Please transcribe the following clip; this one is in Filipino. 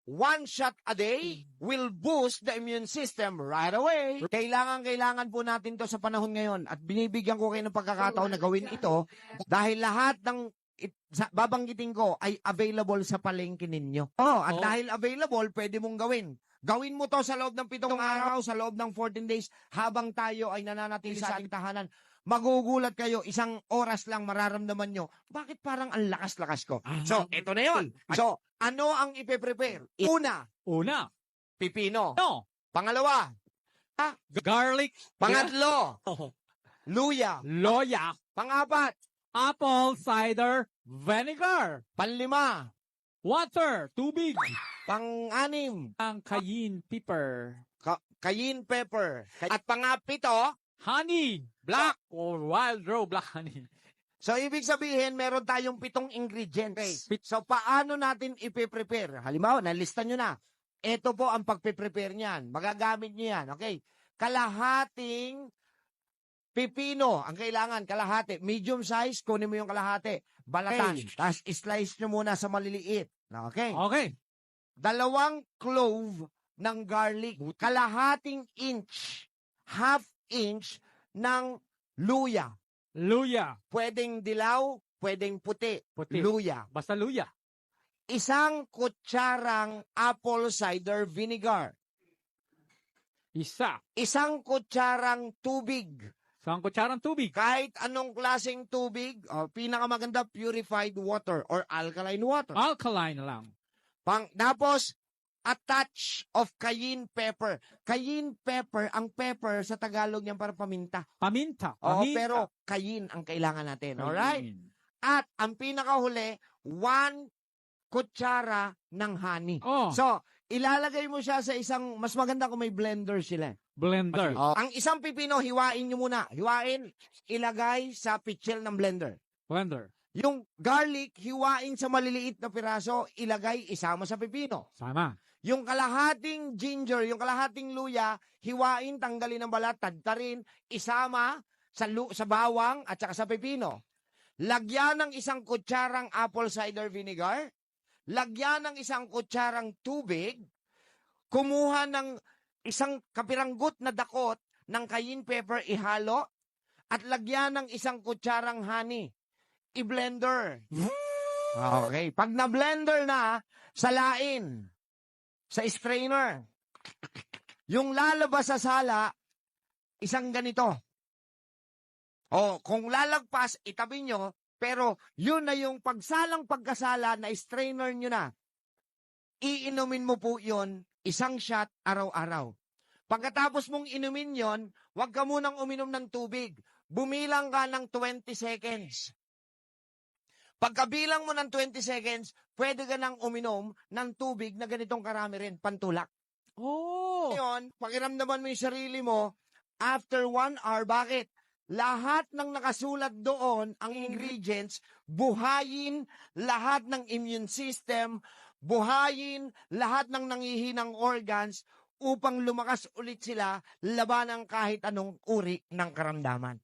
one shot a day will boost the immune system right away. Kailangan po natin to sa panahon ngayon at binibigyan ko kayo ng pagkakataon na gawin ito dahil lahat ng babanggitin ko ay available sa palengke ninyo. At dahil available, pwede mong gawin. Gawin mo to sa loob ng 7 araw, sa loob ng 14 days, habang tayo ay nananatili sa ating tahanan. Magugulat kayo, isang oras lang mararamdaman nyo, bakit parang ang lakas-lakas ko? So, ito na yun. So, ano ang ipe-prepare? Una, pipino. No. Pangalawa, Garlic. pangatlo, luya. Loya. Pangapat, Apple cider vinegar. panlima, Water. Tubig. pang-anim, Ang cayenne pepper. cayenne pepper. At pangapito, Honey. Black or wild raw black honey. so ibig sabihin, meron tayong 7 ingredients. So paano natin ipe-prepare? Halimbawa, nalista nyo na. Ito po ang pagpe-prepare niyan. Magagamit nyo yan. Okay? Kalahating pipino ang kailangan. Kalahati. Medium size, kunin mo yung kalahati. Balatan. Tapos slice nyo muna sa maliliit. Okay? Okay. 2 clove ng garlic. Kalahating inch. Half inch ng luya. Luya. Pwedeng dilaw, pwedeng puti. Puti. Luya. Basta luya. 1 kutsarang apple cider vinegar. Isa. 1 kutsarang tubig. Isang kutsarang tubig. Kahit anong klaseng tubig, pinakamaganda purified water or alkaline water. Alkaline lang. Tapos, a touch of cayenne pepper. Cayenne pepper, ang pepper sa Tagalog niyan para paminta. Paminta. Oo, Paminta. pero cayenne ang kailangan natin. Cayenne. Alright? At ang pinakahuli, 1 kutsara ng honey. Oh. So, ilalagay mo siya sa isang, mas maganda kung may blender sila. Blender. Ang isang pipino, hiwain nyo muna. Hiwain, ilagay sa pitchel ng blender. Blender. Yung garlic, hiwain sa maliliit na piraso, ilagay, isama sa pipino. Sama. Yung kalahating ginger, yung kalahating luya, hiwain, tanggalin ang balat, tadtarin, isama sa bawang at saka sa pipino. Lagyan ng 1 kutsarang apple cider vinegar, lagyan ng 1 kutsarang tubig, kumuha ng 1 kapiranggot na dakot ng cayenne pepper, ihalo, at lagyan ng 1 kutsarang honey. I-blender. Okay. Pag na-blender na, salain sa strainer. Yung lalabas sa sala, isang ganito. Kung lalagpas, itabi nyo, pero yun na yung pagkasala na strainer nyo na. Iinumin mo po yun, 1 shot araw-araw. Pagkatapos mong inumin yon, huwag ka munang uminom ng tubig. Bumilang ka ng 20 seconds. Pagkabilang mo ng 20 seconds, pwede ka nang uminom ng tubig na ganitong karami rin, pantulak. Ngayon, pakiramdaman mo yung sarili mo, after 1 hour, bakit? Lahat ng nakasulat doon, ang ingredients, buhayin lahat ng immune system, buhayin lahat ng nangihinang organs upang lumakas ulit sila laban ng kahit anong uri ng karamdaman.